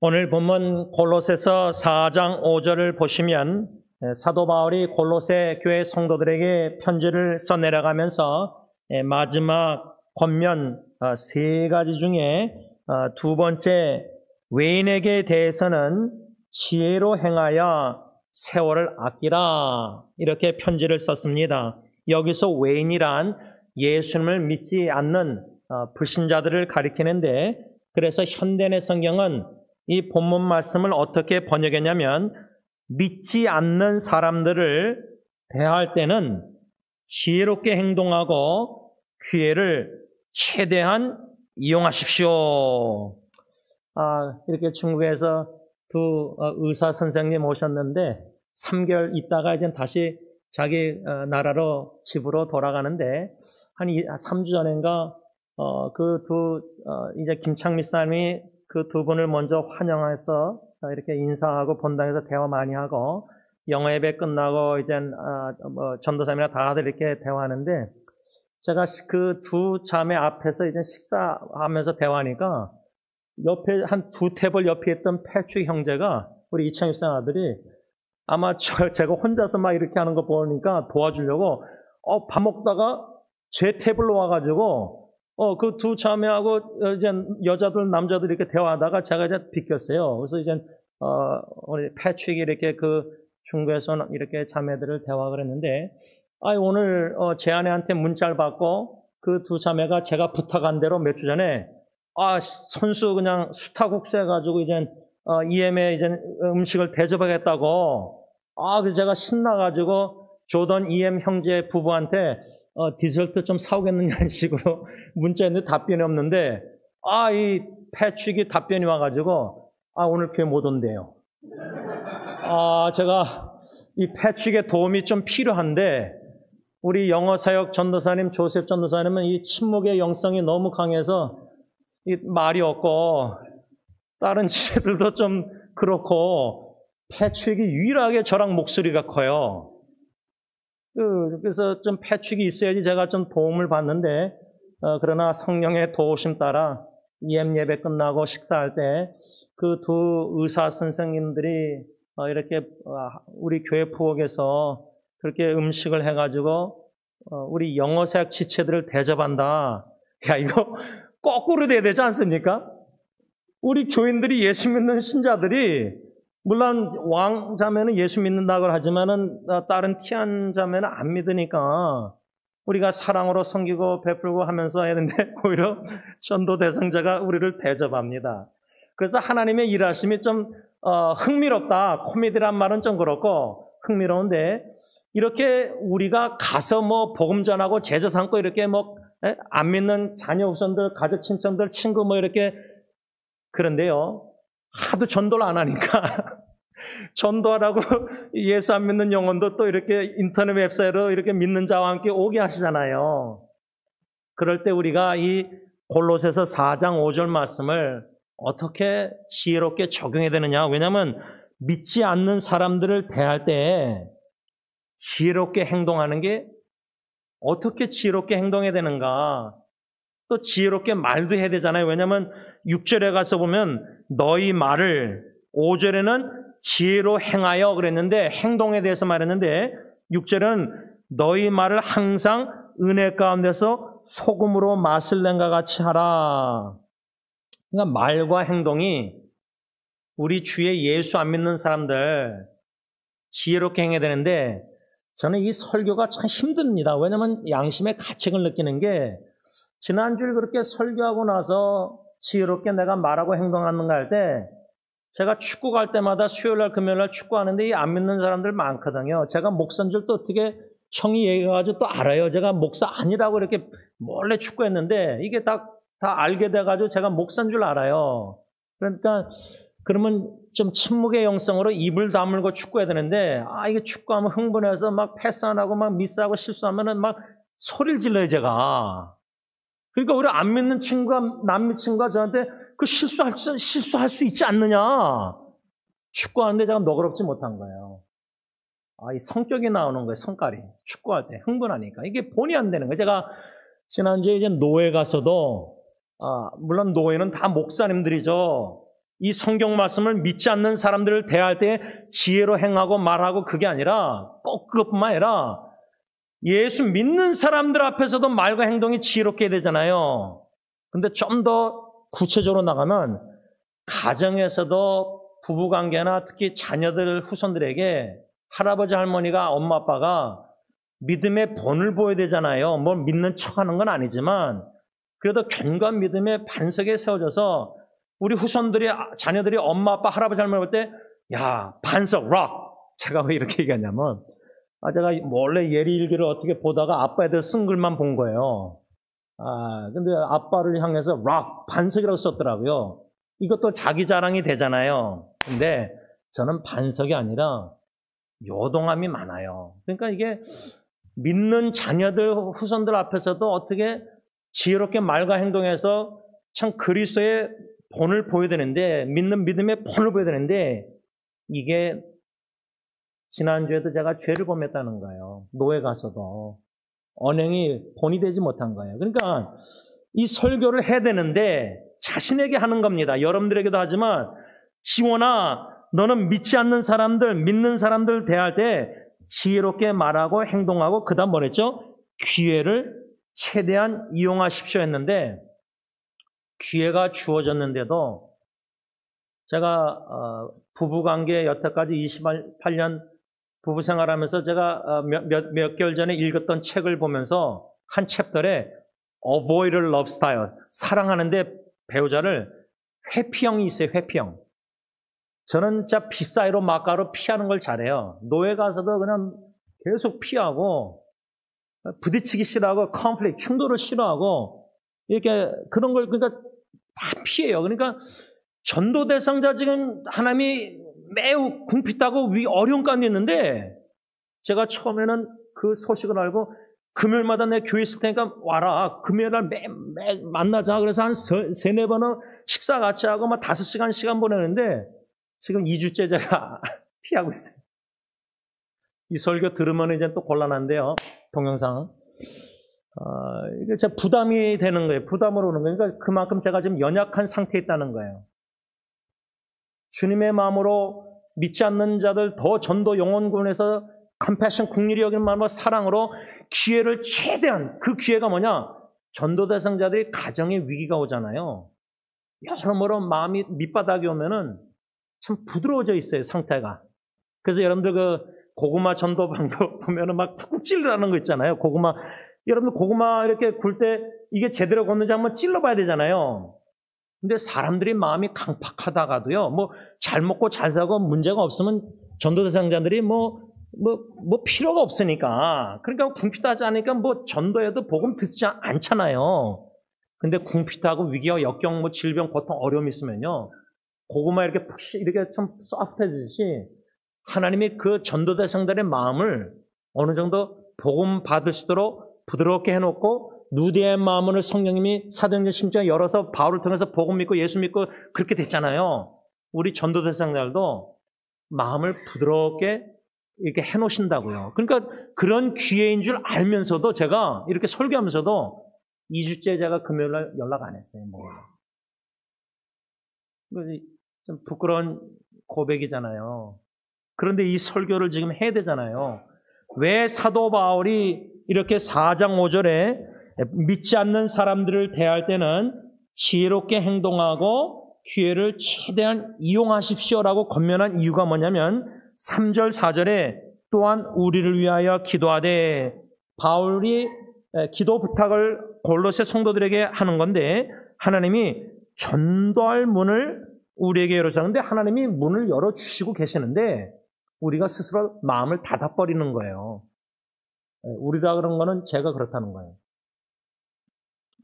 오늘 본문 골로새서 4장 5절을 보시면 사도 바울이 골로새 교회 성도들에게 편지를 써내려가면서 마지막 권면 세 가지 중에 두 번째 외인에게 대해서는 지혜로 행하여 세월을 아끼라 이렇게 편지를 썼습니다. 여기서 외인이란 예수님을 믿지 않는 불신자들을 가리키는데 그래서 현대의 성경은 이 본문 말씀을 어떻게 번역했냐면 믿지 않는 사람들을 대할 때는 지혜롭게 행동하고 기회를 최대한 이용하십시오. 이렇게 중국에서 두 의사 선생님 오셨는데 3개월 있다가 이제 다시 자기 나라로 집으로 돌아가는데 한 3주 전인가 이제 김창미 사람이 그 두 분을 먼저 환영해서 이렇게 인사하고 본당에서 대화 많이 하고 영어 예배 끝나고 이제 전도사님이나 다들 이렇게 대화하는데 제가 그 두 자매 앞에서 이제 식사하면서 대화하니까 옆에 한 두 테이블 옆에 있던 패트릭 형제가 우리 이창엽 사 아들이 아마 제가 혼자서 막 이렇게 하는 거 보니까 도와주려고 밥 먹다가 제 테이블로 와가지고 그 두 자매하고 이제 여자들 남자들 이렇게 대화하다가 제가 이제 비켰어요. 그래서 이제 우리 패트릭이 이렇게 그 중국에서 이렇게 자매들을 대화를 했는데 오늘 제 아내한테 문자를 받고 그 두 자매가 제가 부탁한 대로 몇 주 전에 선수 그냥 수타국수 해가지고 이제 EM에 이제 음식을 대접하겠다고 그래서 제가 신나가지고 조던 EM 형제 부부한테 디저트 좀 사오겠느냐는 식으로 문자했는데 답변이 없는데 이 패트릭이 답변이 와가지고 오늘 교회 못 온대요. 제가 이 패트릭의 도움이 좀 필요한데 우리 영어 사역 전도사님 조셉 전도사님은 이 침묵의 영성이 너무 강해서 이 말이 없고 다른 지체들도 좀 그렇고 패트릭이 유일하게 저랑 목소리가 커요. 그래서 좀 패트릭이 있어야지 제가 좀 도움을 받는데 그러나 성령의 도우심 따라 EM 예배 끝나고 식사할 때 그 두 의사 선생님들이 이렇게 우리 교회 부엌에서 그렇게 음식을 해가지고 우리 영어사역 지체들을 대접한다. 이거 거꾸로 돼야 되지 않습니까? 우리 교인들이 예수 믿는 신자들이 물론 왕자매는 예수 믿는다고 하지만은 다른 티안 자매는 안 믿으니까 우리가 사랑으로 섬기고 베풀고 하면서 해야 되는데 오히려 전도 대상자가 우리를 대접합니다. 그래서 하나님의 일하심이 좀 흥미롭다. 코미디란 말은 좀 그렇고 흥미로운데 이렇게 우리가 가서 복음 전하고 제자 삼고 이렇게 안 믿는 자녀 후손들, 가족 친척들, 친구 이렇게 그런데요. 하도 전도를 안 하니까 전도하라고 예수 안 믿는 영혼도 또 이렇게 인터넷 웹사이트로 이렇게 믿는 자와 함께 오게 하시잖아요. 그럴 때 우리가 이 골로새서 4장 5절 말씀을 어떻게 지혜롭게 적용해야 되느냐. 왜냐하면 믿지 않는 사람들을 대할 때 지혜롭게 행동하는 게 어떻게 지혜롭게 행동해야 되는가. 또 지혜롭게 말도 해야 되잖아요. 왜냐하면 6절에 가서 보면 너희 말을 5절에는 지혜로 행하여 그랬는데 행동에 대해서 말했는데 6절은 너희 말을 항상 은혜 가운데서 소금으로 맛을 낸과 같이 하라. 그러니까 말과 행동이 우리 주의 예수 안 믿는 사람들 지혜롭게 행해야 되는데 저는 이 설교가 참 힘듭니다. 왜냐하면 양심의 가책을 느끼는 게 지난주에 그렇게 설교하고 나서 지혜롭게 내가 말하고 행동하는가 할 때 제가 축구 갈 때마다 수요일날 금요일날 축구하는데 이 안 믿는 사람들 많거든요. 제가 목사인 줄 또 어떻게 형이 얘기해가지고 또 알아요. 제가 목사 아니라고 이렇게 몰래 축구했는데 이게 다 알게 돼가지고 제가 목사인 줄 알아요. 그러니까 그러면 좀 침묵의 영성으로 입을 다물고 축구해야 되는데 이게 축구하면 흥분해서 막 패스 안 하고 막 미스하고 실수하면은 막 소리를 질러요 제가. 그러니까 우리 안 믿는 친구가 남미 친구가 저한테 그 실수할 수 있지 않느냐. 축구하는데 제가 너그럽지 못한 거예요. 이 성격이 나오는 거예요. 성깔이. 축구할 때 흥분하니까. 이게 본의 안 되는 거예요. 제가 지난주에 이제 노예 가서도 물론 노예는 다 목사님들이죠. 이 성경 말씀을 믿지 않는 사람들을 대할 때 지혜로 행하고 말하고 그게 아니라 꼭 그것뿐만 아니라 예수 믿는 사람들 앞에서도 말과 행동이 지혜롭게 해야 되잖아요. 근데 좀 더 구체적으로 나가면 가정에서도 부부관계나 특히 자녀들 후손들에게 할아버지 할머니가 엄마 아빠가 믿음의 본을 보여야 되잖아요. 뭘 믿는 척하는 건 아니지만 그래도 견고한 믿음의 반석에 세워져서 우리 후손들이 자녀들이 엄마 아빠 할아버지 할머니 볼 때 야 반석 락 제가 왜 이렇게 얘기하냐면 제가 원래 예리일기를 어떻게 보다가 아빠 애들 쓴 글만 본 거예요. 근데 아빠를 향해서 락 반석이라고 썼더라고요. 이것도 자기 자랑이 되잖아요. 근데 저는 반석이 아니라 요동함이 많아요. 그러니까 이게 믿는 자녀들, 후손들 앞에서도 어떻게 지혜롭게 말과 행동해서 참 그리스도의 본을 보여야 되는데, 믿는 믿음의 본을 보여야 되는데, 이게 지난주에도 제가 죄를 범했다는 거예요. 노예 가서도. 언행이 본이 되지 못한 거예요. 그러니까 이 설교를 해야 되는데 자신에게 하는 겁니다. 여러분들에게도 하지만 지원아 너는 믿지 않는 사람들, 믿는 사람들 대할 때 지혜롭게 말하고 행동하고 그 다음 뭐랬죠? 기회를 최대한 이용하십시오 했는데 기회가 주어졌는데도 제가 부부관계 여태까지 28년 부부 생활하면서 제가 몇 개월 전에 읽었던 책을 보면서 한 챕터에 Avoid Love Style, 사랑하는데 배우자를 회피형이 있어요. 회피형. 저는 진짜 빗사이로 막가로 피하는 걸 잘해요. 노예 가서도 그냥 계속 피하고 부딪히기 싫어하고 컨플릭트, 충돌을 싫어하고 이렇게 그런 걸 그러니까 다 피해요. 그러니까 전도 대상자 지금 하나님이 매우 궁핍하고 어려운 가운데 있는데 제가 처음에는 그 소식을 알고 금요일마다 내 교회 있을 테니까 와라. 금요일날 매 만나자. 그래서 한 3-4번은 식사 같이 하고 막 5시간 시간 보내는데 지금 2주째 제가 피하고 있어요. 이 설교 들으면 이제 또 곤란한데요. 동영상. 이게 제 부담이 되는 거예요. 부담으로 오는 거예요. 그러니까 그만큼 제가 지금 연약한 상태에 있다는 거예요. 주님의 마음으로 믿지 않는 자들 더 전도 영혼군에서 컴패션 국리를 여기는 마음으로 사랑으로 기회를 최대한 그 기회가 뭐냐? 전도 대상자들이 가정에 위기가 오잖아요. 여러모로 마음이 밑바닥이 오면은 참 부드러워져 있어요, 상태가. 그래서 여러분들 그 고구마 전도 방법 보면은 막 쿡쿡 찔러라는 거 있잖아요. 고구마. 여러분들 고구마 이렇게 굴 때 이게 제대로 걷는지 한번 찔러봐야 되잖아요. 근데 사람들이 마음이 강팍하다가도요, 뭐 잘 먹고 잘 사고 문제가 없으면 전도 대상자들이 뭐 필요가 없으니까. 그러니까 궁핍하지 않으니까 뭐 전도해도 복음 듣지 않잖아요. 근데 궁핍하고 위기와 역경, 뭐 질병, 고통, 어려움이 있으면요. 고구마 이렇게 푹, 이렇게 좀 소프트해지듯이 하나님이 그 전도 대상자의 마음을 어느 정도 복음 받을 수 있도록 부드럽게 해놓고 누대의 마음을 성령님이 사도행전 10장에 열어서 바울을 통해서 복음 믿고 예수 믿고 그렇게 됐잖아요. 우리 전도 대상자들도 마음을 부드럽게 이렇게 해놓으신다고요. 그러니까 그런 기회인 줄 알면서도 제가 이렇게 설교하면서도 2주째 제가 금요일날 연락 안 했어요. 좀 부끄러운 고백이잖아요. 그런데 이 설교를 지금 해야 되잖아요. 왜 사도 바울이 이렇게 4장 5절에 믿지 않는 사람들을 대할 때는 지혜롭게 행동하고 기회를 최대한 이용하십시오라고 권면한 이유가 뭐냐면 3절 4절에 또한 우리를 위하여 기도하되, 바울이 기도 부탁을 골로새 성도들에게 하는 건데 하나님이 전도할 문을 우리에게 열어주는데 하나님이 문을 열어주시고 계시는데 우리가 스스로 마음을 닫아버리는 거예요. 우리라 그런 거는 제가 그렇다는 거예요.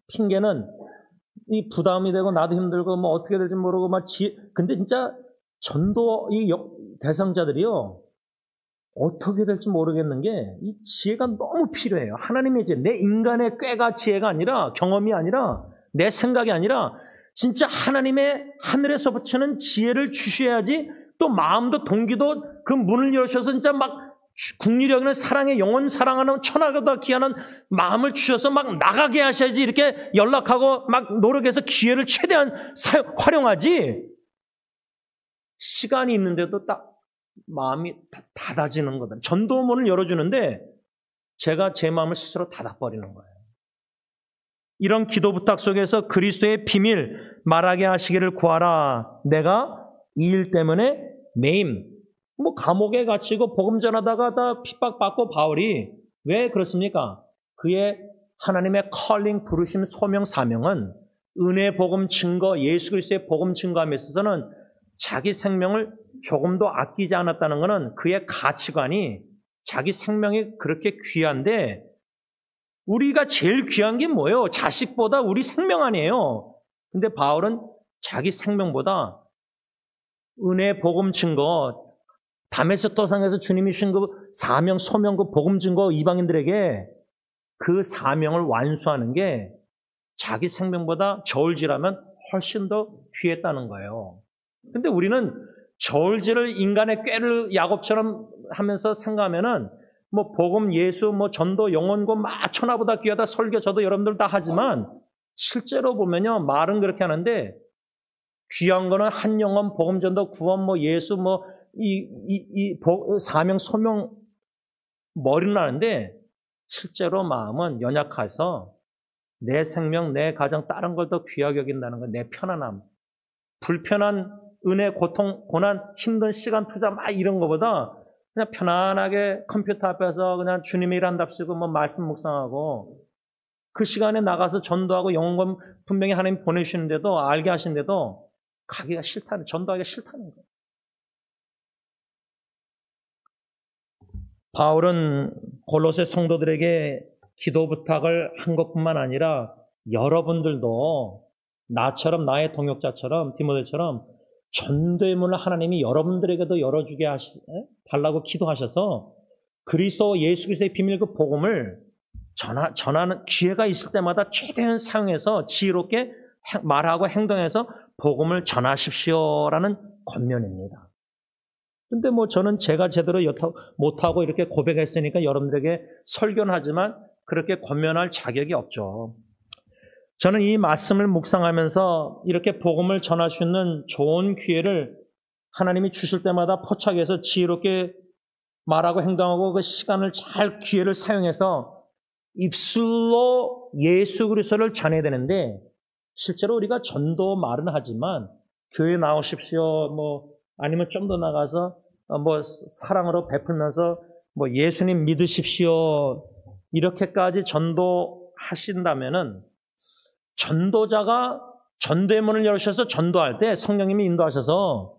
핑계는 이 부담이 되고 나도 힘들고 뭐 어떻게 될지 모르고 막 근데 진짜 전도 이 대상자들이요 어떻게 될지 모르겠는 게 이 지혜가 너무 필요해요. 하나님의 지혜, 내 인간의 꾀가 지혜가 아니라 경험이 아니라 내 생각이 아니라 진짜 하나님의 하늘에서 붙이는 지혜를 주셔야지 또 마음도 동기도 그 문을 열으셔서 진짜 막 국리를 여기는 사랑의 영혼 사랑하는 천하보다 귀한 마음을 주셔서 막 나가게 하셔야지 이렇게 연락하고 막 노력해서 기회를 최대한 활용하지. 시간이 있는데도 딱 마음이 닫아지는 거다. 전도문을 열어주는데 제가 제 마음을 스스로 닫아버리는 거예요. 이런 기도 부탁 속에서 그리스도의 비밀 말하게 하시기를 구하라. 내가 이 일 때문에 매임. 감옥에 갇히고 복음 전하다가 다 핍박받고 바울이 왜 그렇습니까? 그의 하나님의 컬링, 부르심, 소명, 사명은 은혜 복음 증거, 예수 그리스도의 복음 증거함에 있어서는 자기 생명을 조금도 아끼지 않았다는 것은 그의 가치관이 자기 생명이 그렇게 귀한데 우리가 제일 귀한 게 뭐예요? 자식보다 우리 생명 아니에요. 근데 바울은 자기 생명보다 은혜 복음 증거, 다메섹 도상에서 주님이 주신 그 사명, 소명, 그 복음 증거 이방인들에게 그 사명을 완수하는 게 자기 생명보다 저울질하면 훨씬 더 귀했다는 거예요. 근데 우리는 저울질을 인간의 꾀를 야곱처럼 하면서 생각하면은 복음, 예수, 전도, 영원고 막 천하보다 귀하다 설교 저도 여러분들 다 하지만 실제로 보면요 말은 그렇게 하는데 귀한 거는 한 영혼, 복음, 전도, 구원, 예수, 사명, 소명 머리는 하는데 실제로 마음은 연약해서 내 생명, 내 가정, 다른 걸 더 귀하게 여긴다는 거, 내 편안함, 불편한 은혜, 고통, 고난, 힘든 시간 투자 막 이런 거보다 그냥 편안하게 컴퓨터 앞에서 그냥 주님의 일 한답시고 말씀 묵상하고 그 시간에 나가서 전도하고 영원 분명히 하나님 보내주시는데도 알게 하시는데도 가기가 싫다는, 전도하기가 싫다는 거예요. 바울은 골로새 성도들에게 기도 부탁을 한 것뿐만 아니라 여러분들도 나처럼 나의 동역자처럼 디모데처럼 전도의 문을 하나님이 여러분들에게도 열어주게 달라고 기도하셔서 그리스도 예수 그리스도의 비밀 그 복음을 전하는 기회가 있을 때마다 최대한 사용해서 지혜롭게 말하고 행동해서 복음을 전하십시오라는 권면입니다. 근데 저는 제가 제대로 못하고 이렇게 고백했으니까 여러분들에게 설교는 하지만 그렇게 권면할 자격이 없죠. 저는 이 말씀을 묵상하면서 이렇게 복음을 전할 수 있는 좋은 기회를 하나님이 주실 때마다 포착해서 지혜롭게 말하고 행동하고 그 시간을 잘 기회를 사용해서 입술로 예수 그리스도를 전해야 되는데 실제로 우리가 전도 말은 하지만 교회 나오십시오 아니면 좀 더 나가서 사랑으로 베풀면서 예수님 믿으십시오 이렇게까지 전도하신다면은 전도자가 전도의 문을 열으셔서 전도할 때 성령님이 인도하셔서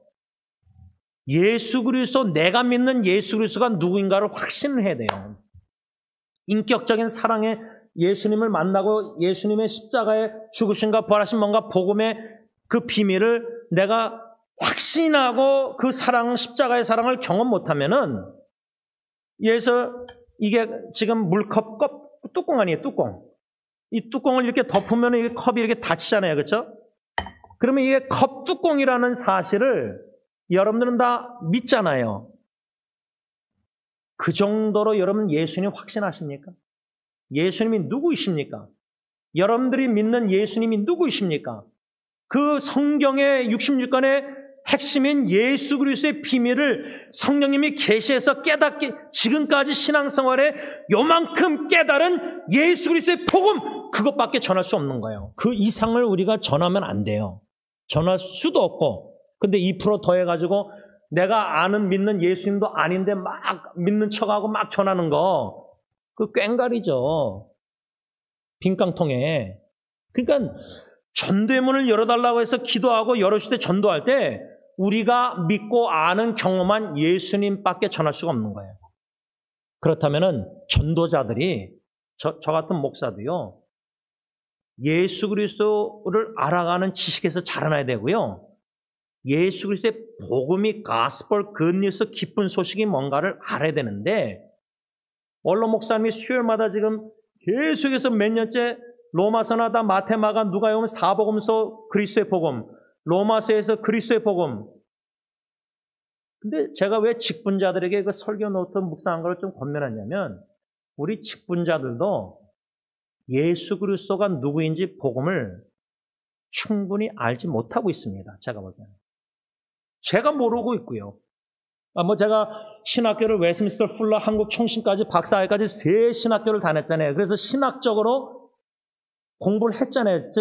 예수 그리스도, 내가 믿는 예수 그리스도가 누구인가를 확신을 해야 돼요. 인격적인 사랑에 예수님을 만나고 예수님의 십자가에 죽으신가 부활하신 뭔가 복음의 그 비밀을 내가 확신하고 그 사랑, 십자가의 사랑을 경험 못하면은 예서 이게 지금 물컵 뚜껑 아니에요, 뚜껑. 이 뚜껑을 이렇게 덮으면 이게 컵이 이렇게 닫히잖아요, 그렇죠? 그러면 이게 컵 뚜껑이라는 사실을 여러분들은 다 믿잖아요. 그 정도로 여러분 예수님 확신하십니까? 예수님이 누구이십니까? 여러분들이 믿는 예수님이 누구이십니까? 그 성경의 66권의 핵심인 예수 그리스도의 비밀을 성령님이 계시해서 깨닫게 지금까지 신앙생활에 요만큼 깨달은 예수 그리스도의 복음 그것밖에 전할 수 없는 거예요. 그 이상을 우리가 전하면 안 돼요. 전할 수도 없고 근데 2% 더해가지고 내가 아는 믿는 예수님도 아닌데 막 믿는 척하고 막 전하는 거 그 꽹가리죠. 빈깡통에. 그러니까 전도의 문을 열어달라고 해서 기도하고 열어줄 때 전도할 때 우리가 믿고 아는 경험한 예수님밖에 전할 수가 없는 거예요. 그렇다면은 전도자들이 저 같은 목사도요. 예수 그리스도를 알아가는 지식에서 자라나야 되고요. 예수 그리스도의 복음이 가스펠 굿뉴스 기쁜 소식이 뭔가를 알아야 되는데 원로 목사님이 수요일마다 지금 계속해서 몇 년째 로마서나 다 마테마가 누가 오면 사복음서 그리스도의 복음, 로마서에서 그리스도의 복음. 근데 제가 왜 직분자들에게 그 설교 노트 묵상한 걸 좀 권면하냐면 우리 직분자들도 예수 그리스도가 누구인지 복음을 충분히 알지 못하고 있습니다. 제가 볼 때는. 제가 모르고 있고요. 제가 신학교를 웨스민스터 풀러 한국 총신까지 박사학위까지 3신학교를 다녔잖아요. 그래서 신학적으로 공부를 했잖아요.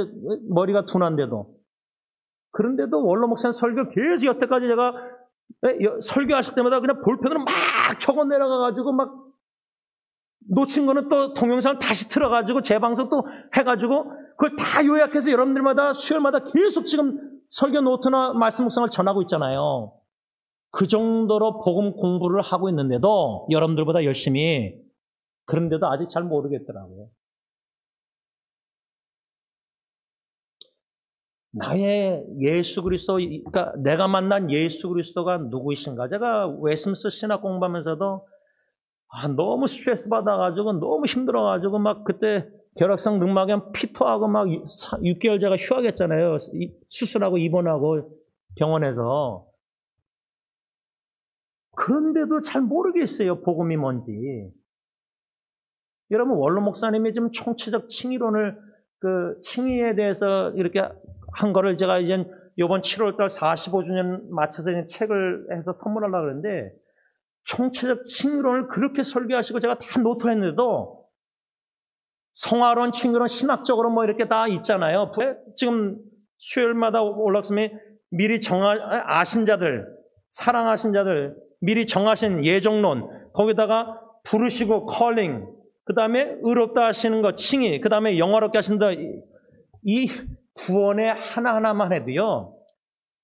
머리가 둔한데도. 그런데도 원로 목사님 설교 계속 여태까지 제가 설교하실 때마다 그냥 볼펜으로 막 적어 내려가가지고 막 놓친 거는 또 동영상을 다시 틀어가지고 재방송 또 해가지고 그걸 다 요약해서 여러분들마다 수요일마다 계속 지금 설교 노트나 말씀 묵상을 전하고 있잖아요. 그 정도로 복음 공부를 하고 있는데도 여러분들보다 열심히, 그런데도 아직 잘 모르겠더라고요. 나의 예수 그리스도, 그러니까 내가 만난 예수 그리스도가 누구이신가? 제가 웨스민스터 신학 공부하면서도 너무 스트레스 받아가지고 너무 힘들어가지고 막 그때 결핵성 늑막염 피토하고 막 6개월 제가 휴학했잖아요. 수술하고 입원하고 병원에서. 그런데도 잘 모르겠어요. 복음이 뭔지. 여러분, 원로 목사님이 지금 총체적 칭의론을, 칭의에 대해서 이렇게 한 거를 제가 이제 이번 7월달 45주년 맞춰서 이제 책을 해서 선물하려고 그러는데, 총체적 칭의론을 그렇게 설교하시고 제가 다 노트를 했는데도 성화론, 칭의론, 신학적으로 뭐 이렇게 다 있잖아요. 지금 수요일마다 올라왔으면 미리 아신 자들, 사랑하신 자들, 미리 정하신 예정론, 거기다가 부르시고 calling, 그 다음에 의롭다 하시는 것, 칭의, 그 다음에 영화롭게 하신다. 이 구원의 하나하나만 해도요,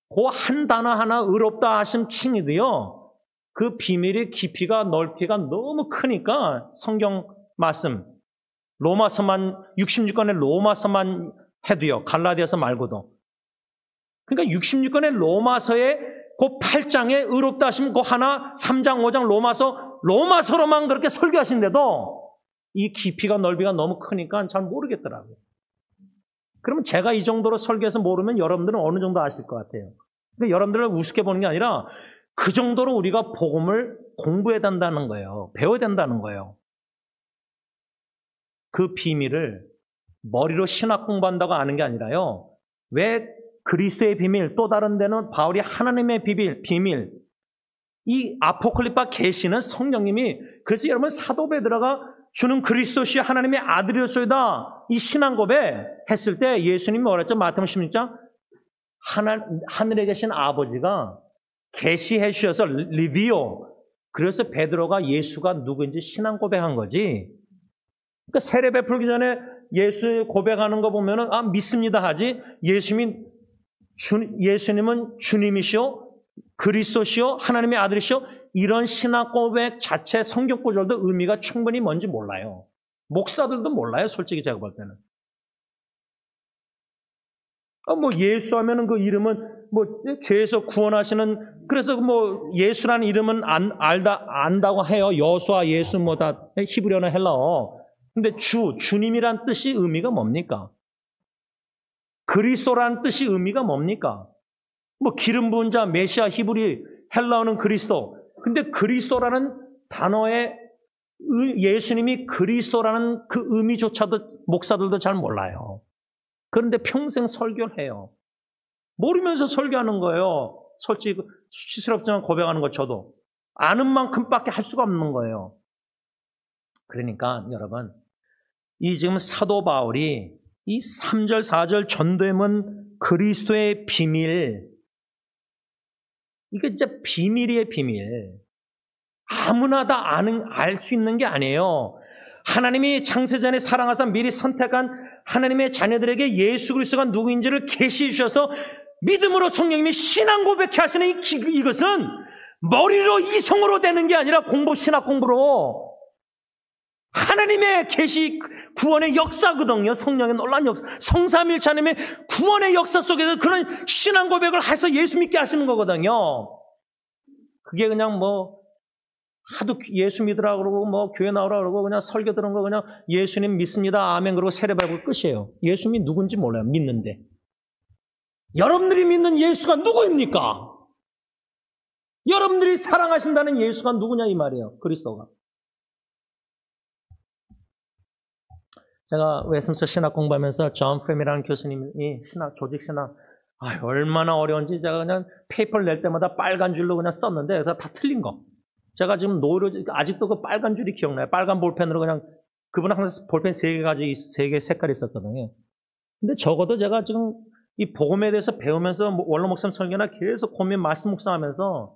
그 한 단어 하나 의롭다 하심 칭의도요, 그 비밀의 깊이가 넓이가 너무 크니까 성경 말씀, 로마서만, 66권의 로마서만 해도요, 갈라디아서 말고도. 그러니까 66권의 로마서의 그 8장에 의롭다 하시면 그 하나, 3장, 5장 로마서로만 그렇게 설교하신데도 이 깊이가 넓이가 너무 크니까 잘 모르겠더라고요. 그러면 제가 이 정도로 설교해서 모르면 여러분들은 어느 정도 아실 것 같아요. 근데 여러분들을 우습게 보는 게 아니라 그 정도로 우리가 복음을 공부해야 된다는 거예요. 배워야 된다는 거예요. 그 비밀을 머리로 신학 공부한다고 아는 게 아니라요. 왜 그리스도의 비밀, 또 다른 데는 바울이 하나님의 비밀, 이 아포칼립과 계시는 성령님이, 그래서 여러분 사도 베드로가 주는 그리스도시 하나님의 아들이었소이다, 이 신앙 고백 했을 때 예수님이 뭐라 했죠? 마태복음 16장 하늘에 계신 아버지가 계시해 주셔서 리비오, 그래서 베드로가 예수가 누구인지 신앙 고백한 거지. 그러니까 세례 베풀기 전에 예수 고백하는 거 보면은 믿습니다 하지, 예수님은 주님이시오, 그리스도시오, 하나님의 아들이시오, 이런 신학 고백 자체 성경 구절도 의미가 충분히 뭔지 몰라요. 목사들도 몰라요, 솔직히 제가 볼 때는. 예수 하면은 그 이름은 죄에서 구원하시는, 그래서 예수라는 이름은 안다고 해요. 여수와 예수 다 히브리어나 헬라어. 근데 주님이란 뜻이 의미가 뭡니까? 그리스도라는 뜻이 의미가 뭡니까? 기름 부은 자, 메시아, 히브리, 헬라어는 그리스도. 근데 그리스도라는 단어에 예수님이 그리스도라는 그 의미조차도 목사들도 잘 몰라요. 그런데 평생 설교를 해요. 모르면서 설교하는 거예요. 솔직히 수치스럽지만 고백하는 것 저도. 아는 만큼밖에 할 수가 없는 거예요. 그러니까 여러분, 이 지금 사도 바울이 이 3절, 4절 전도회문 그리스도의 비밀, 이게 진짜 비밀이에요, 비밀. 아무나 다 알 수 있는 게 아니에요. 하나님이 창세전에 사랑하사 미리 선택한 하나님의 자녀들에게 예수 그리스도가 누구인지를 계시해 주셔서 믿음으로 성령님이 신앙 고백해 하시는 이것은 머리로 이성으로 되는 게 아니라 신학 공부로 하나님의 계시 구원의 역사거든요. 성령의 놀라운 역사, 성삼일체 하나님의 구원의 역사 속에서 그런 신앙 고백을 해서 예수 믿게 하시는 거거든요. 그게 그냥 하도 예수 믿으라고 그러고 교회 나오라고 그러고 그냥 설교 들은 거 그냥 예수님 믿습니다, 아멘 그러고 세례받고 끝이에요. 예수님이 누군지 몰라요. 믿는데. 여러분들이 믿는 예수가 누구입니까? 여러분들이 사랑하신다는 예수가 누구냐 이 말이에요. 그리스도가. 제가 웨스민스터 신학 공부하면서 존 프렘이라는 교수님이 조직신학 얼마나 어려운지 제가 그냥 페이퍼를 낼 때마다 빨간 줄로 그냥 썼는데 다 틀린 거. 제가 지금 아직도 그 빨간 줄이 기억나요. 빨간 볼펜으로 그냥, 그분은 항상 볼펜 3개 색깔이 있었거든요. 근데 적어도 제가 지금 이 복음에 대해서 배우면서 원로 목사님 설교나 계속 고민 말씀 묵상하면서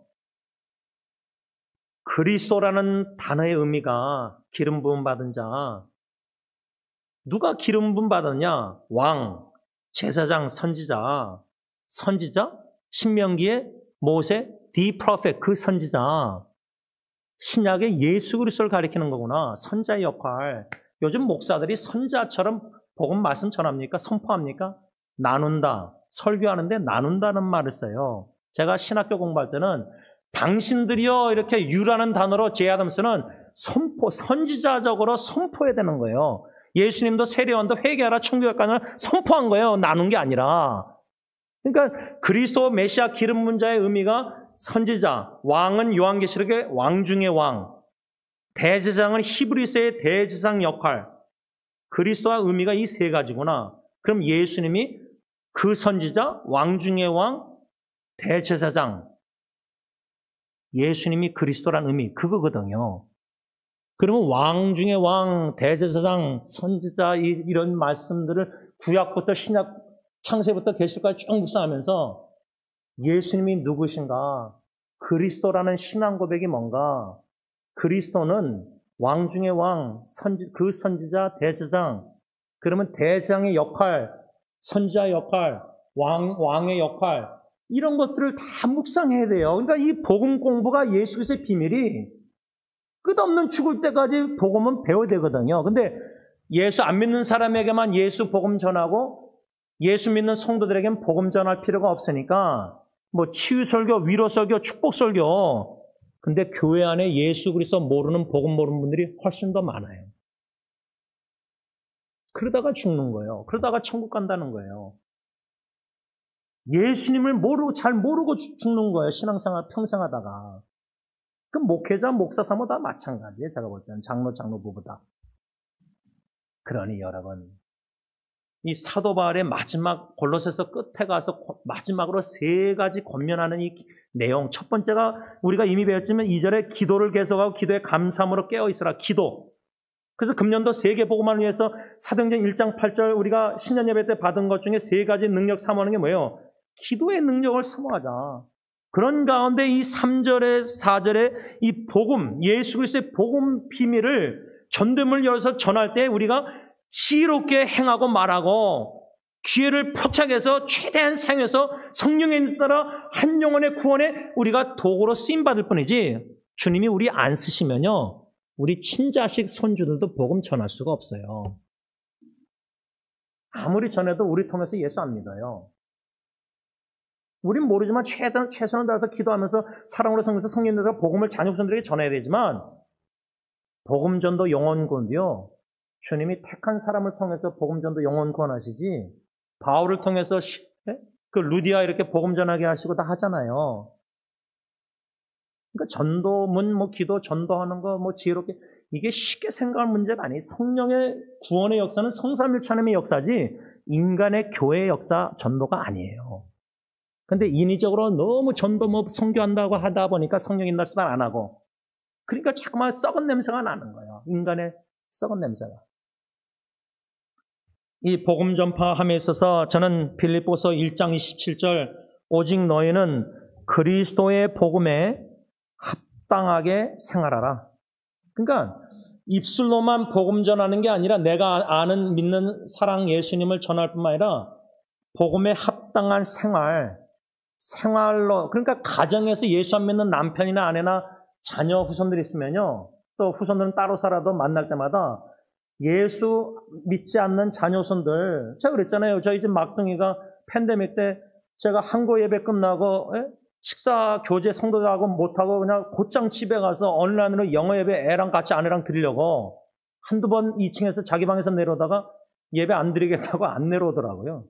그리스도라는 단어의 의미가 기름 부음 받은 자. 누가 기름 부음 받았냐? 왕, 제사장, 선지자. 신명기에 모세, the prophet, 그 선지자. 신약의 예수 그리스도를 가리키는 거구나. 선자의 역할. 요즘 목사들이 선자처럼 복음 말씀 전합니까? 선포합니까? 나눈다. 설교하는데 나눈다는 말을 써요. 제가 신학교 공부할 때는 당신들이요 이렇게 유라는 단어로 제 아담스는 선지자적으로 선포해야 되는 거예요. 예수님도 세례요한도 회개하라 천국에 선포한 거예요. 나눈 게 아니라. 그러니까 그리스도 메시아 기름 문자의 의미가 선지자, 왕은 요한계시록의 왕 중의 왕, 대제사장은 히브리서의 대제사장 역할. 그리스도와 의미가 이 세 가지구나. 그럼 예수님이 그 선지자, 왕 중의 왕, 대제사장. 예수님이 그리스도란 의미, 그거거든요. 그러면 왕 중의 왕, 대제사장, 선지자 이런 말씀들을 구약부터 신약, 창세부터 계시록까지 쭉 묵상하면서 예수님이 누구신가? 그리스도라는 신앙 고백이 뭔가? 그리스도는 왕 중의 왕, 그 선지자, 대제사장. 그러면 대제사장의 역할, 선지자의 역할, 왕의 역할, 이런 것들을 다 묵상해야 돼요. 그러니까 이 복음 공부가 예수 그리스도의 비밀이 끝없는 죽을 때까지 복음은 배워야 되거든요. 근데 예수 안 믿는 사람에게만 예수 복음 전하고 예수 믿는 성도들에게는 복음 전할 필요가 없으니까 뭐 치유 설교, 위로 설교, 축복 설교. 근데 교회 안에 예수 그리스도 모르는 복음 모르는 분들이 훨씬 더 많아요. 그러다가 죽는 거예요. 그러다가 천국 간다는 거예요. 예수님을 잘 모르고 죽는 거예요. 신앙생활 평생 하다가. 그 목회자, 목사 사모 다 마찬가지예요. 제가 볼 때는 장로부보다. 그러니 여러분, 이 사도 바울의 마지막 골로새서 끝에 가서 마지막으로 3가지 권면하는 이 내용. 첫 번째가 우리가 이미 배웠지만 2절에 기도를 계속하고 기도에 감사함으로 깨어있으라. 기도. 그래서 금년도 세계 복음을 위해서 사도행전 1장 8절 우리가 신년 예배 때 받은 것 중에 3가지 능력 사모하는 게 뭐예요? 기도의 능력을 사모하자. 그런 가운데 이 3절에 4절에 이 복음, 예수 그리스도의 복음 비밀을 전대문을 열어서 전할 때 우리가 지혜롭게 행하고 말하고 기회를 포착해서 최대한 사용해서 성령에 따라 한 영혼의 구원에 우리가 도구로 쓰임받을 뿐이지 주님이 우리 안 쓰시면요 우리 친자식 손주들도 복음 전할 수가 없어요. 아무리 전해도 우리 통해서 예수 안 믿어요. 우린 모르지만 최선을 다해서 기도하면서 사랑으로 섬기면서 성령님들과 복음을 자녀 후손들에게 전해야 되지만 복음전도 영혼구원도요. 주님이 택한 사람을 통해서 복음전도 영혼구원 하시지 바울을 통해서 그 루디아 이렇게 복음 전하게 하시고 다 하잖아요. 그러니까 전도문, 기도 전도하는 거, 지혜롭게 이게 쉽게 생각할 문제가 아니에요. 성령의 구원의 역사는 성삼일체님의 역사지 인간의 교회의 역사 전도가 아니에요. 근데 인위적으로 너무 전도 선교한다고 하다 보니까 성령 인도를 안 하고 그러니까 자꾸만 썩은 냄새가 나는 거예요. 인간의 썩은 냄새가. 이 복음 전파함에 있어서 저는 빌립보서 1장 27절 오직 너희는 그리스도의 복음에 합당하게 생활하라. 그러니까 입술로만 복음 전하는 게 아니라 내가 아는 믿는 사랑 예수님을 전할 뿐만 아니라 복음에 합당한 생활로 그러니까 가정에서 예수 안 믿는 남편이나 아내나 자녀 후손들이 있으면요. 또 후손들은 따로 살아도 만날 때마다 예수 믿지 않는 자녀 후손들 제가 그랬잖아요. 저희 집 막둥이가 팬데믹 때 제가 한국 예배 끝나고 식사 교제 성도들하고 못하고 그냥 곧장 집에 가서 온라인으로 영어 예배 애랑 같이 아내랑 드리려고 한두 번 2층에서 자기 방에서 내려오다가 예배 안 드리겠다고 안 내려오더라고요.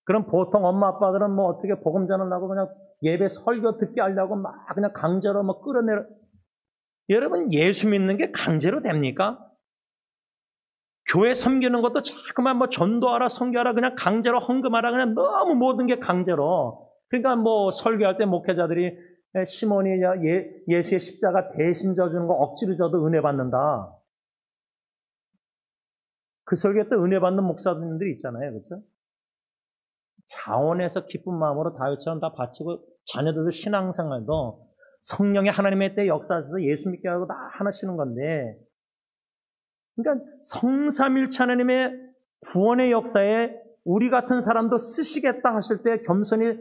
그럼 보통 엄마 아빠들은 어떻게 복음 전하려고 그냥 예배 설교 듣게 하려고 막 그냥 강제로 끌어내려. 여러분 예수 믿는 게 강제로 됩니까? 교회 섬기는 것도 자꾸만 뭐 전도하라, 선교하라, 그냥 강제로 헌금하라, 그냥 너무 모든 게 강제로. 그러니까 뭐 설교할 때 목회자들이 시몬이 예수의 십자가 대신 져주는 거 억지로 져도 은혜 받는다. 그 설교에 또 은혜 받는 목사님들이 있잖아요. 그렇죠? 자원해서 기쁜 마음으로 다윗처럼 다 바치고 자녀들도 신앙생활도 성령의 하나님의 때 역사하셔서 예수 믿게 하고 다 하시는 건데, 그러니까 성삼일체 하나님의 구원의 역사에 우리 같은 사람도 쓰시겠다 하실 때 겸손히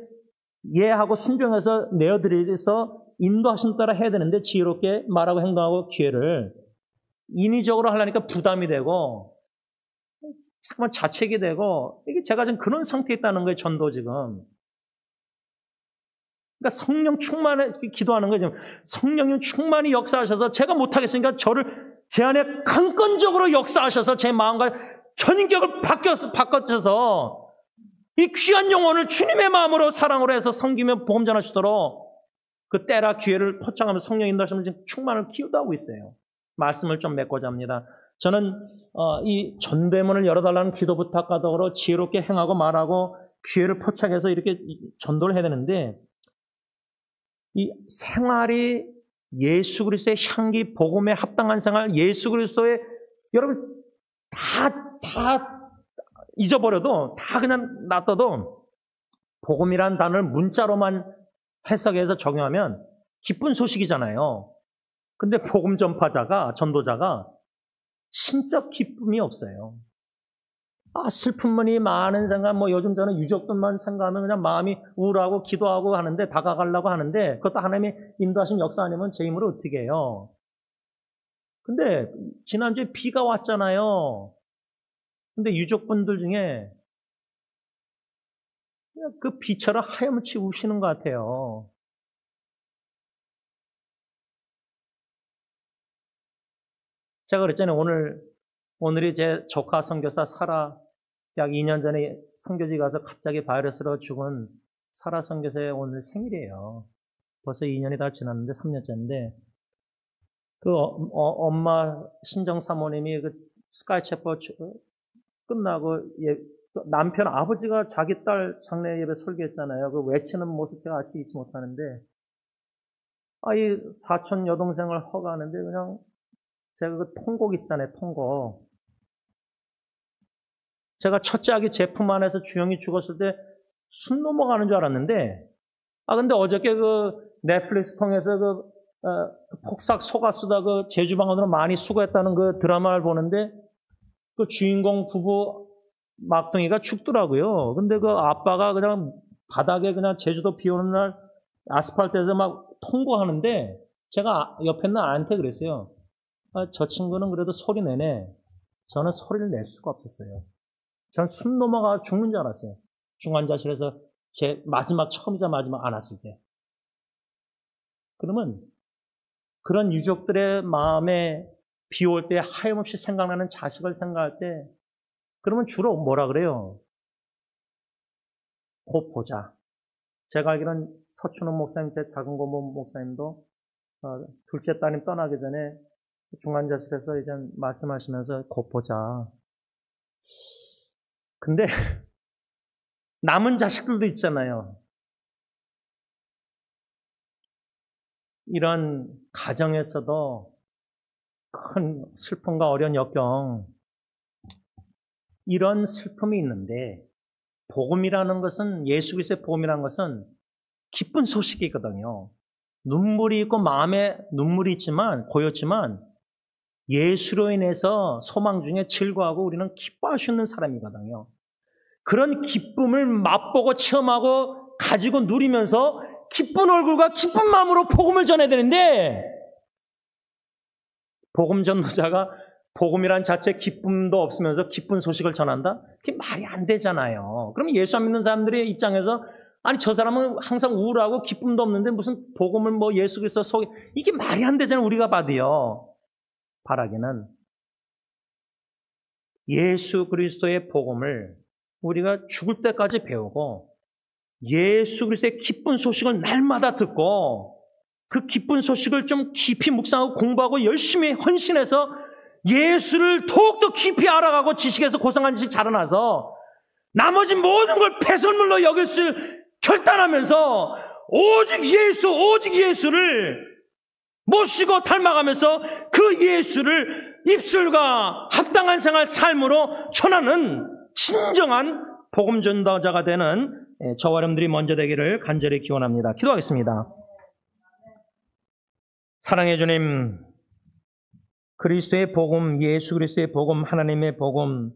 예하고 순종해서 내어드려서 인도하신 따라 해야 되는데, 지혜롭게 말하고 행동하고 기회를 인위적으로 하려니까 부담이 되고 잠깐만 자책이 되고, 이게 제가 지금 그런 상태에 있다는 거예요. 전도 지금. 그러니까 성령 충만해 기도하는 거예요. 지금 성령님 충만히 역사하셔서 제가 못하겠으니까 저를 제 안에 강건적으로 역사하셔서 제 마음과 전인격을 바꿔줘서 이 귀한 영혼을 주님의 마음으로 사랑으로 해서 섬기며 복음 전하시도록 그 때라 기회를 포착하며 성령 인도하시면 지금 충만을 키우도하고 있어요. 말씀을 좀 맺고자 합니다. 저는 이 전대문을 열어달라는 기도 부탁과 더불어 지혜롭게 행하고 말하고 기회를 포착해서 이렇게 전도를 해야 되는데, 이 생활이 예수 그리스도의 향기, 복음에 합당한 생활, 예수 그리스도의, 여러분 다 잊어버려도, 다 그냥 놔둬도 복음이란 단어를 문자로만 해석해서 적용하면 기쁜 소식이잖아요. 근데 복음 전파자가, 전도자가 신적 기쁨이 없어요. 슬픔이 많은 생각, 요즘 저는 유족들만 생각하면 그냥 마음이 우울하고 기도하고 하는데, 다가가려고 하는데, 그것도 하나님의 인도하신 역사 아니면 제 힘으로 어떻게 해요? 근데 지난주에 비가 왔잖아요. 근데 유족분들 중에 그냥 그 비처럼 하염없이 우시는 것 같아요. 제가 그랬잖아요. 오늘이 제 조카 선교사 사라, 약 2년 전에 선교지 가서 갑자기 바이러스로 죽은 사라 선교사의 오늘 생일이에요. 벌써 2년이 다 지났는데, 3년째인데, 그 엄마 신정 사모님이 그 스카이채퍼 끝나고 남편 아버지가 자기 딸 장례 예배 설교했잖아요. 그 외치는 모습 제가 아직 잊지 못하는데, 이 사촌 여동생을 허가하는데 그냥 제가 그 통곡 있잖아요, 통곡. 제가 첫째 아기 제품 안에서 주영이 죽었을 때 숨 넘어가는 줄 알았는데, 근데 어저께 그 넷플릭스 통해서 그 폭삭 속았수다 그 제주방언으로 많이 수고했다는 그 드라마를 보는데, 그 주인공 부부 막둥이가 죽더라고요. 근데 그 아빠가 그냥 바닥에 그냥 제주도 비 오는 날 아스팔트에서 막 통곡하는데, 제가 옆에 있는 아한테 그랬어요. 저 친구는 그래도 소리 내네. 저는 소리를 낼 수가 없었어요. 저는 숨 넘어가 죽는 줄 알았어요. 중환자실에서 제 처음이자 마지막 안았을 때. 그러면 그런 유족들의 마음에 비 올 때 하염없이 생각나는 자식을 생각할 때, 그러면 주로 뭐라 그래요? 곧 보자. 제가 알기로는 서춘호 목사님, 제 작은 고모 목사님도 둘째 따님 떠나기 전에 중환자실에서 이제 말씀하시면서 곧 보자. 근데 남은 자식들도 있잖아요. 이런 가정에서도 큰 슬픔과 어려운 역경, 이런 슬픔이 있는데, 복음이라는 것은, 예수 그리스도의 복음이라는 것은 기쁜 소식이거든요. 눈물이 있고 마음에 눈물이 있지만, 고였지만 예수로 인해서 소망 중에 즐거워하고 우리는 기뻐할 수 있는 사람이거든요. 그런 기쁨을 맛보고 체험하고 가지고 누리면서 기쁜 얼굴과 기쁜 마음으로 복음을 전해야 되는데, 복음 전도자가 복음이란 자체 기쁨도 없으면서 기쁜 소식을 전한다? 그게 말이 안 되잖아요. 그럼 예수 안 믿는 사람들의 입장에서, 저 사람은 항상 우울하고 기쁨도 없는데 무슨 복음을 예수 그리스도 소개, 이게 말이 안 되잖아요. 우리가 봐도요. 바라기는 예수 그리스도의 복음을 우리가 죽을 때까지 배우고, 예수 그리스도의 기쁜 소식을 날마다 듣고, 그 기쁜 소식을 좀 깊이 묵상하고 공부하고 열심히 헌신해서 예수를 더욱더 깊이 알아가고 지식에서 고상한 지식 자라나서 나머지 모든 걸 배설물로 여길 수 결단하면서 오직 예수를 모시고 닮아가면서 그 예수를 입술과 합당한 생활 삶으로 전하는 진정한 복음 전도자가 되는 저와 여러분들이 먼저 되기를 간절히 기원합니다. 기도하겠습니다. 사랑해 주님, 그리스도의 복음, 예수 그리스도의 복음, 하나님의 복음,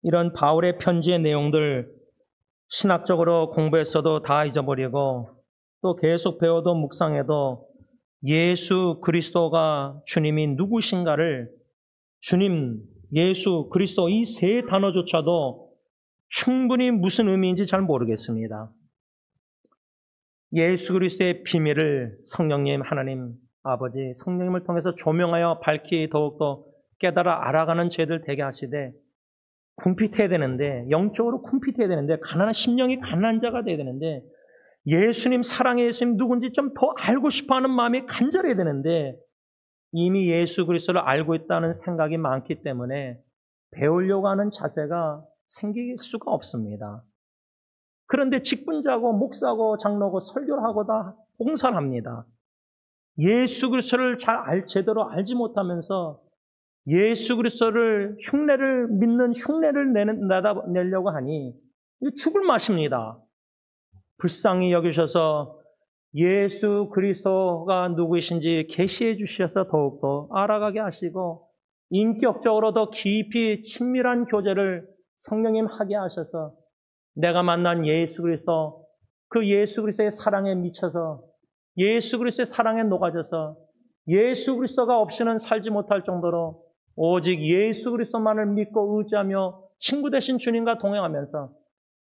이런 바울의 편지의 내용들 신학적으로 공부했어도 다 잊어버리고 또 계속 배워도 묵상해도 예수 그리스도가 주님이 누구신가를, 주님, 예수, 그리스도 이 세 단어조차도 충분히 무슨 의미인지 잘 모르겠습니다. 예수 그리스도의 비밀을 성령님, 하나님 아버지 성령님을 통해서 조명하여 밝히 더욱더 깨달아 알아가는 죄들 되게 하시되 궁핍해야 되는데, 영적으로 궁핍해야 되는데, 가난한 심령이 가난한 자가 돼야 되는데, 예수님, 사랑의 예수님 누군지 좀 더 알고 싶어하는 마음이 간절해야 되는데 이미 예수 그리스도를 알고 있다는 생각이 많기 때문에 배우려고 하는 자세가 생길 수가 없습니다. 그런데 직분자고 목사고 장로고 설교를 하고 다 봉사를 합니다. 예수 그리스도를 제대로 알지 못하면서 예수 그리스도를 믿는 흉내를 내려고 하니 이거 죽을 맛입니다. 불쌍히 여기셔서 예수 그리스도가 누구이신지 계시해 주셔서 더욱더 알아가게 하시고 인격적으로 더 깊이 친밀한 교제를 성령님 하게 하셔서 내가 만난 예수 그리스도, 그 예수 그리스도의 사랑에 미쳐서 예수 그리스도의 사랑에 녹아져서 예수 그리스도가 없이는 살지 못할 정도로 오직 예수 그리스도만을 믿고 의지하며 친구 되신 주님과 동행하면서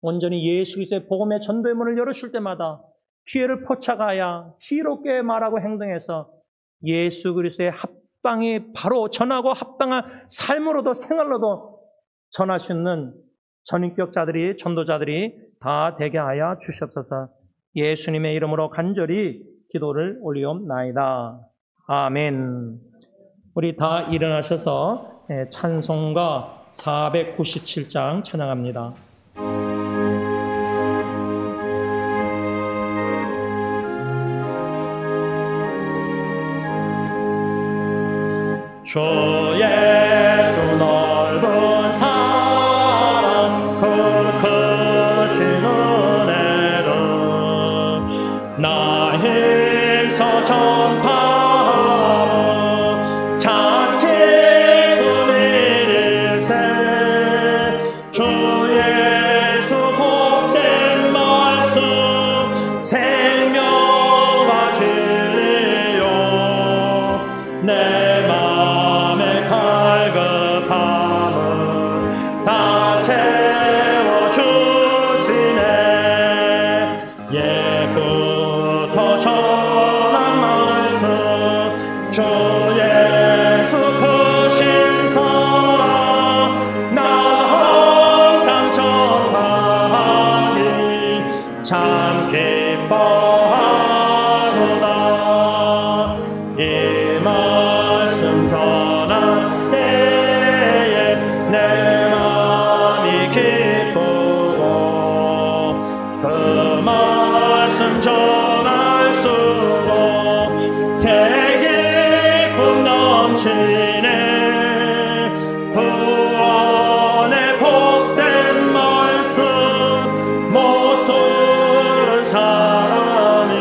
온전히 예수 그리스도의 복음의 전도의 문을 열어줄 때마다 기회를 포착하여 지혜롭게 말하고 행동해서 예수 그리스도의 합당히 바로 전하고 합당한 삶으로도 생활로도 전할 수 있는 전인격자들이, 전도자들이 다 되게 하여 주시옵소서. 예수님의 이름으로 간절히 기도를 올리옵나이다. 아멘. 우리 다 일어나셔서 찬송가 497장 찬양합니다. 주 예수 넓은 사랑 그 크신 은혜를 나 힘써 전파하러 잔치 꾸미리세. 주 예수 복된 말씀 생명과 진리요 내 다 채워주시네. 옛부터 전한 말씀 주 예수 크신 사랑 나 항상 전하니 참 기뻐하노라. 이 말씀 전한 때에 내 마음이 기쁘고 그 말씀 전할수록 새 기쁨 넘치네. 구원의 복된 말씀 못 들은 사람이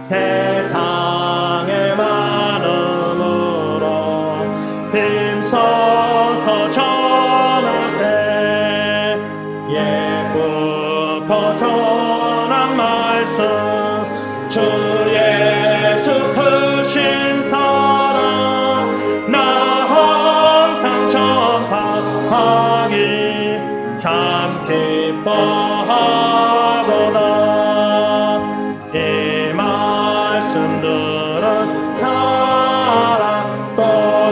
세상의 많음으로 힘써서 전하세. 옛부터 전한 말씀 주 예수 크신 사랑 나 항상 전파하기 참 기뻐하도다. 이 말씀들은 사랑 또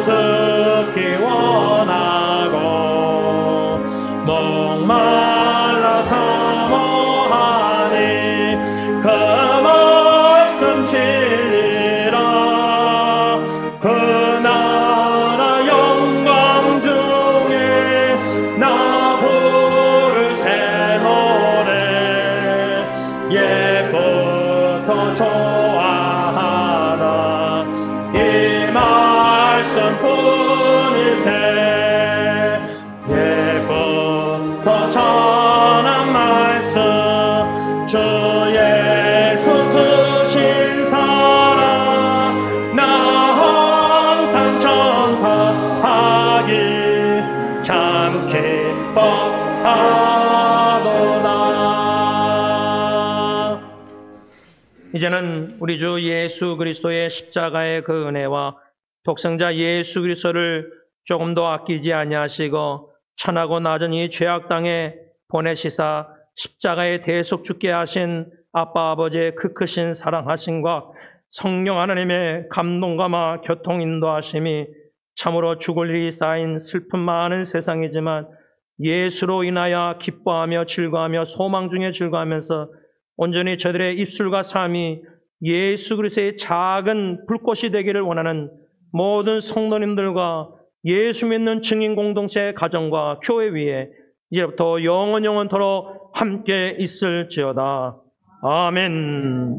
듣기 원하고 목말라 사모하니 그 말씀 진리라. 그 나라 보아하라. 이 말씀 뿐이세 예부터 전한 말씀 주 예수 크신 사랑 나 항상 전파하기 참 기뻐하노라. 이제는 우리 주 예수 그리스도의 십자가의 그 은혜와 독생자 예수 그리스도를 조금 더 아끼지 아니하시고 천하고 낮은 이 죄악 땅에 보내시사 십자가에 대속 죽게 하신 아빠 아버지의 그 크신 사랑하심과 성령 하나님의 감동감화 교통 인도하심이 참으로 죽을 일이 쌓인 슬픔 많은 세상이지만 예수로 인하여 기뻐하며 즐거워하며 소망 중에 즐거워하면서 온전히 저들의 입술과 삶이 예수 그리스도의 작은 불꽃이 되기를 원하는 모든 성도님들과 예수 믿는 증인 공동체 가정과 교회 위에 이제부터 영원토록 함께 있을지어다. 아멘.